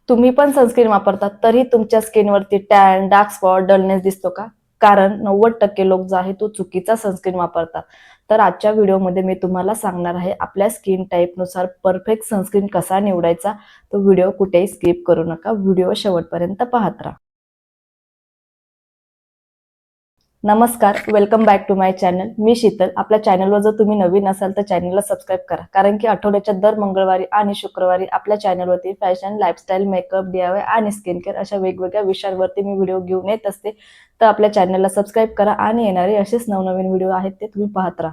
तुम्ही पण सनस्क्रीन वापरतात तरी तुमच्या स्किनवरती टॅन, डार्क स्पॉट, डलनेस दिसतो का? कारण 90% लोक जो आहे तो चुकीचा सनस्क्रीन वापरतात. तर आजच्या व्हिडिओमध्ये मी तुम्हाला सांगणार आहे आपल्या स्किन टाईपनुसार परफेक्ट सनस्क्रीन कसा निवडायचा. तो व्हिडिओ कुठेही स्किप करू नका. व्हिडिओ शेवटपर्यंत पाहत राहा. नमस्कार, welcome back to my channel. मी शीतल. आपल्या चॅनलवर जर तुम्ही नवीन असाल तर चॅनलला सबस्क्राईब करा, कारण की आठवड्याच्या दर मंगळवारी आणि शुक्रवारी आपल्या चॅनलवरती फॅशन, लाईफस्टाईल, मेकअप, DIY आणि स्किन केअर अशा वेगवेगळ्या विषयांवरती मी व्हिडिओ घेऊन येत असते. तर आपल्या चॅनलला सबस्क्राईब करा आणि येणारे असेच नवनवीन व्हिडिओ आहेत ते तुम्ही पाहत राहा.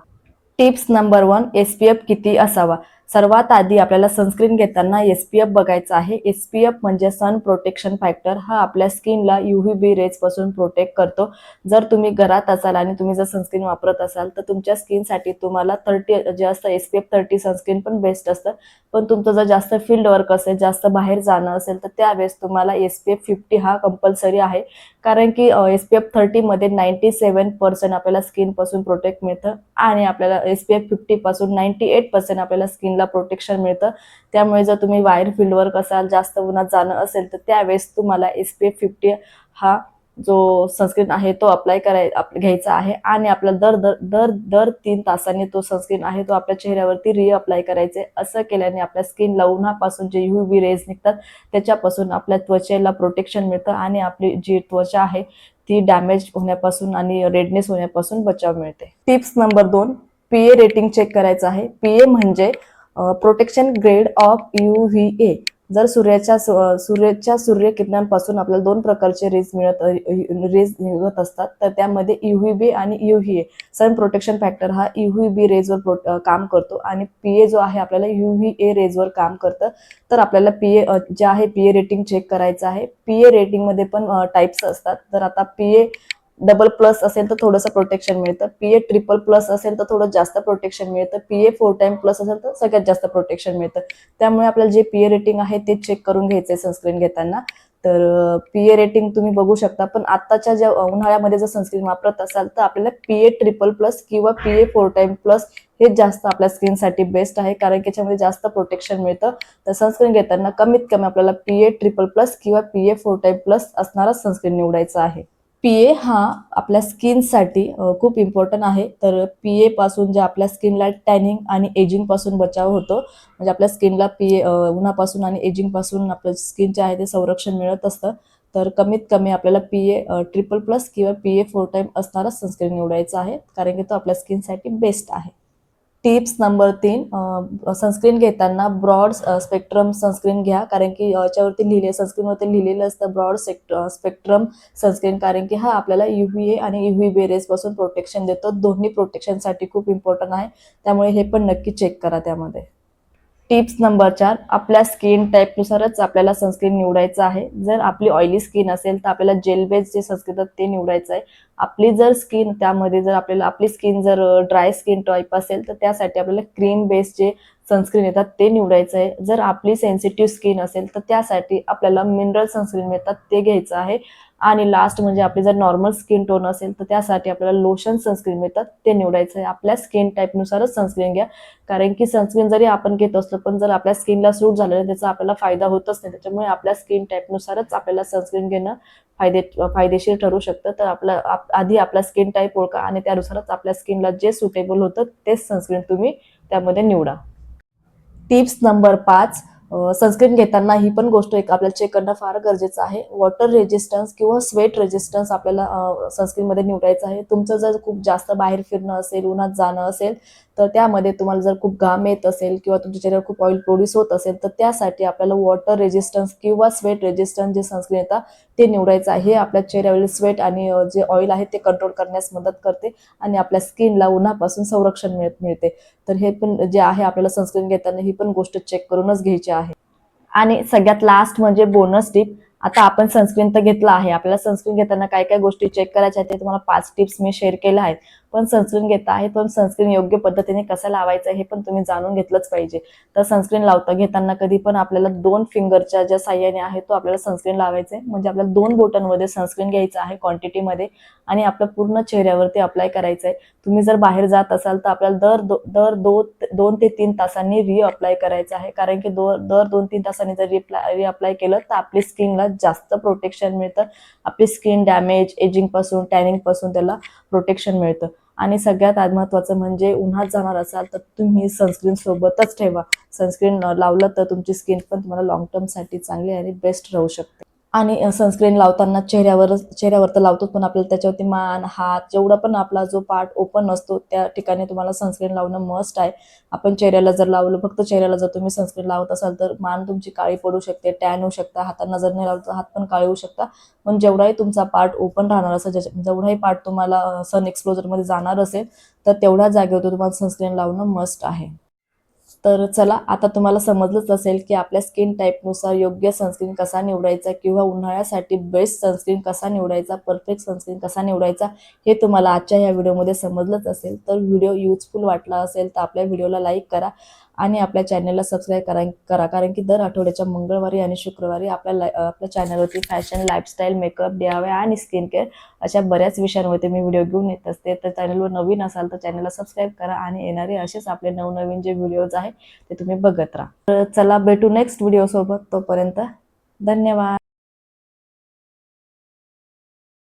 टिप्स नंबर 1, SPF किती असावा. सर्वात आधी आपल्याला सनस्क्रीन घेताना SPF बघायचा आहे. SPF म्हणजे सन प्रोटेक्शन फॅक्टर. हा आपल्या स्किनला UVB रेज पासून प्रोटेक्ट करतो. जर तुम्ही घरात असाल आणि तुम्ही जर सनस्क्रीन वापरत असाल तर तुमच्या स्किनसाठी तुम्हाला 30 जे असतं SPF 30 सनस्क्रीन पण बेस्ट असतं. पण तुमचं जर जास्त फील्ड वर्क असेल, जास्त बाहेर जाणं असेल तर त्यावेळेस तुम्हाला SPF 50 हा कंपल्सरी आहे. कारण की SPF 30 मध्ये 97% आपल्याला स्किन पासून प्रोटेक्ट मिळतं आणि आपल्याला SPF 50 पासून 98% आपल्याला स्किनला प्रोटेक्शन मिळतं. त्यामुळे जर तुम्ही बाहेर फील्ड वर्क असाल, जास्त उन्हात जाणं असेल तर त्यावेळेस तुम्हाला SPF 50 हा जो सनस्क्रीन आहे तो अप्लाय घ्यायचा आहे आणि आपल्याला दर दर दर दर 3 तासांनी तो सनस्क्रीन आहे तो आपल्या चेहऱ्यावरती रिअप्लाय करायचे. असं केल्याने आपल्या स्किनला उन्हापासून जे UV रेज निघतात त्याच्यापासून आपल्या त्वचेला प्रोटेक्शन मिळतं आणि आपली जी त्वचा आहे ती डॅमेज होण्यापासून आणि रेडनेस होण्यापासून बचाव मिळते. Tips number 2, PA rating check करायचं आहे. PA म्हणजे प्रोटेक्शन ग्रेड ऑफ UVA. जर सूर्यकिरणांपासून आपल्याला 2 प्रकारचे रेज निघत असतात. तर त्यामध्ये UVB आणि UVA. सन प्रोटेक्शन फॅक्टर हा UVB रेजवर काम करतो आणि PA जो आहे आपल्याला UVA रेजवर काम करतं. तर आपल्याला PA जे आहे PA रेटिंग चेक करायचं आहे. PA रेटिंग मध्ये पण टाइप्स असतात. तर आता PA डबल प्लस असेल तर थोडंसं प्रोटेक्शन मिळतं. PA ट्रिपल प्लस असेल तर थोडं जास्त प्रोटेक्शन मिळतं. PA 4 टाइम प्लस असेल तर सगळ्यात जास्त प्रोटेक्शन मिळतं. त्यामुळे आपल्याला जे PA रेटिंग आहे ते चेक करून घ्यायचंय सनस्क्रीन घेताना. तर PA रेटिंग तुम्ही बघू शकता. पण आताच्या ज्या उन्हाळ्यामध्ये जर सनस्क्रीन वापरत असाल तर आपल्याला PA ट्रिपल प्लस किंवा PA 4 टाइम प्लस हे जास्त आपल्या स्किनसाठी बेस्ट आहे, कारण की याच्यामध्ये जास्त प्रोटेक्शन मिळतं. तर सनस्क्रीन घेताना कमीत कमी आपल्याला PA ट्रिपल प्लस किंवा PA 4 टाइम प्लस असणारा सनस्क्रीन निवडायचा आहे. PA हा आपल्या स्किनसाठी खूप इम्पॉर्टंट आहे. तर PA पासून जे आपल्या स्किनला टॅनिंग आणि एजिंग पासून बचाव होतो. म्हणजे आपल्या स्किनला उन्हापासून आणि एजिंग पासून आपल्या स्किन जे आहे ते संरक्षण मिळत असतं. तर कमीत कमी आपल्याला PA ट्रिपल प्लस किंवा PA 4 टाइम असणारा सनस्क्रीन निवडायचा आहे, कारण की तो आपल्या स्किनसाठी बेस्ट आहे. टिप्स नंबर 3, सनस्क्रीन घेताना ब्रॉड स्पेक्ट्रम सनस्क्रीन घ्या, कारण की याच्यावरती सनस्क्रीनवरती लिहिलेलं असतं ब्रॉड स्पेक्ट्रम सनस्क्रीन, कारण की हा आपल्याला UVA आणि UVB रेज पासून प्रोटेक्शन देतो. दोन्ही प्रोटेक्शनसाठी खूप इम्पॉर्टंट आहे. त्यामुळे हे पण नक्की चेक करा त्यामध्ये. टिप्स नंबर 4, आपल्या स्किन टाईपनुसारच आपल्याला सनस्क्रीन निवडायचं आहे. जर आपली ऑइली स्किन असेल तर आपल्याला जेल बेस्ड जे सनस्क्रीन ते निवडायचं आहे. आपली जर स्किन त्यामध्ये जर आपली स्किन जर ड्राय स्किन टाईप असेल तर त्यासाठी आपल्याला क्रीम बेस्ड जे सनस्क्रीन येतात ते निवडायचं आहे. जर आपली सेन्सिटिव्ह स्किन असेल तर त्यासाठी आपल्याला मिनरल सनस्क्रीन मिळतात ते घ्यायचं आहे. आणि लास्ट म्हणजे आपली जर नॉर्मल स्किन टोन असेल तर त्यासाठी आपल्याला लोशन सनस्क्रीन मिळतात ते निवडायचं आहे. आपल्या स्किन टाईपनुसारच सनस्क्रीन घ्या, कारण की सनस्क्रीन जरी आपण घेत असलो पण जर आपल्या स्किनला सूट झालं नाही त्याचा आपल्याला फायदा होतच नाही. त्याच्यामुळे आपल्या स्किन टाईपनुसारच आपल्याला सनस्क्रीन घेणं फायदेशीर ठरू शकतं. तर आधी आपला स्किन टाईप ओळखा आणि त्यानुसारच आपल्या स्किनला जे सुटेबल होतं तेच सनस्क्रीन तुम्ही त्यामध्ये निवडा. टिप्स नंबर 5, सनस्क्रीन घेताना ही पण गोष्ट एक आपल्याला चेक करणं फार गरजेचं आहे. वॉटर रेजिस्टन्स किंवा स्वेट रेजिस्टन्स आपल्याला सनस्क्रीनमध्ये निवडायचं आहे. तुमचं जर खूप जास्त बाहेर फिरणं असेल, उन्हात जाणं असेल तर त्यामध्ये तुम्हाला जर खूप घाम येत असेल किंवा तुमच्या चेहऱ्यावर खूप ऑइल प्रोड्यूस होत असेल तर त्यासाठी आपल्याला वॉटर रेजिस्टन्स किंवा स्वेट रेजिस्टन्स जे सनस्क्रीन येतात ते निवडायचं आहे. हे आपल्या चेहऱ्यावरील स्वेट आणि जे ऑइल आहे ते कंट्रोल करण्यास मदत करते आणि आपल्या स्किनला उन्हापासून संरक्षण मिळते. तर हे पण जे आहे आपल्याला सनस्क्रीन घेताना ही पण गोष्ट चेक करूनच घ्यायची आहे. आणि सगळ्यात लास्ट म्हणजे बोनस टिप. आता आपण सनस्क्रीन तर घेतला आहे, आपल्याला सनस्क्रीन घेताना काय काय गोष्टी चेक करायच्या आहेत ते तुम्हाला 5 टिप्स मी शेअर केल्या आहेत. पण सनस्क्रीन घेता आहे, पण सनस्क्रीन योग्य पद्धतीने कसं लावायचं हे पण तुम्ही जाणून घेतलंच पाहिजे. तर सनस्क्रीन घेताना कधी पण आपल्याला 2 फिंगरच्या ज्या साह्याने आहे तो आपल्याला सनस्क्रीन लावायचं आहे. म्हणजे आपल्याला 2 बोटांमध्ये सनस्क्रीन घ्यायचं आहे क्वांटिटीमध्ये आणि आपल्या पूर्ण चेहऱ्यावरती अप्लाय करायचं आहे. तुम्ही जर बाहेर जात असाल तर आपल्याला दर 2 ते 3 तासांनी रिअप्लाय करायचं आहे. कारण की दर 2-3 तासांनी जर रिअप्लाय केलं तर आपली स्किनला जास्त प्रोटेक्शन मिळतं. आपली स्किन डॅमेज, एजिंग पासून, टॅनिंग पासून त्याला प्रोटेक्शन मिळतं. आणि सगळ्यात महत्त्वाचं म्हणजे उन्हात जाणार असाल तर तुम्ही सनस्क्रीन सोबतच ठेवा. सनस्क्रीन लावलं तर तुमची स्किन पण तुम्हाला लॉंग टर्मसाठी चांगली आणि बेस्ट राहू शकते. आणि सनस्क्रीन लावताना चेहऱ्यावर तर लावतोच, पण आपल्याला त्याच्यावरती मान, हात जेवढा पण आपला जो पार्ट ओपन असतो त्या ठिकाणी तुम्हाला सनस्क्रीन लावणं मस्ट आहे. आपण चेहऱ्याला जर लावलं, फक्त चेहऱ्याला जर तुम्ही सनस्क्रीन लावत असाल तर मान तुमची काळी पडू शकते, टॅन होऊ शकता, हातांना जर नाही लावलं तर हात पण काळे होऊ शकता. पण जेवढाही तुमचा पार्ट ओपन राहणार असेल, जेवढाही पार्ट तुम्हाला सन एक्सपोजरमध्ये जाणार असेल तर तेवढ्या जागेवर तुम्हाला सनस्क्रीन लावणं मस्ट आहे. तर चला, आता तुम्हाला समजलंच असेल की आपल्या स्किन टाईपनुसार योग्य सनस्क्रीन कसा निवडायचा किंवा उन्हाळ्यासाठी बेस्ट सनस्क्रीन कसा निवडायचा, परफेक्ट सनस्क्रीन कसा निवडायचा हे तुम्हाला आजच्या या व्हिडिओमध्ये समजलंच असेल. तर व्हिडिओ युजफुल वाटला असेल तर आपल्या व्हिडिओला लाईक करा आणि आपल्या चॅनलला सबस्क्राईब करा. कारण की दर आठवड्याच्या मंगळवारी आणि शुक्रवारी आपल्या चॅनलवरती फॅशन, लाईफस्टाईल, मेकअप, DIY आणि स्किन केअर अशा बऱ्याच विषयांवरती मी व्हिडिओ घेऊन येत असते. तर चॅनलवर नवीन असाल तर चॅनलला सबस्क्राईब करा आणि येणारे असेच आपले नवनवीन जे व्हिडिओज आहेत ते तुम्ही बघत राहा. तर चला, भेटू नेक्स्ट व्हिडिओ सोबत. तोपर्यंत धन्यवाद.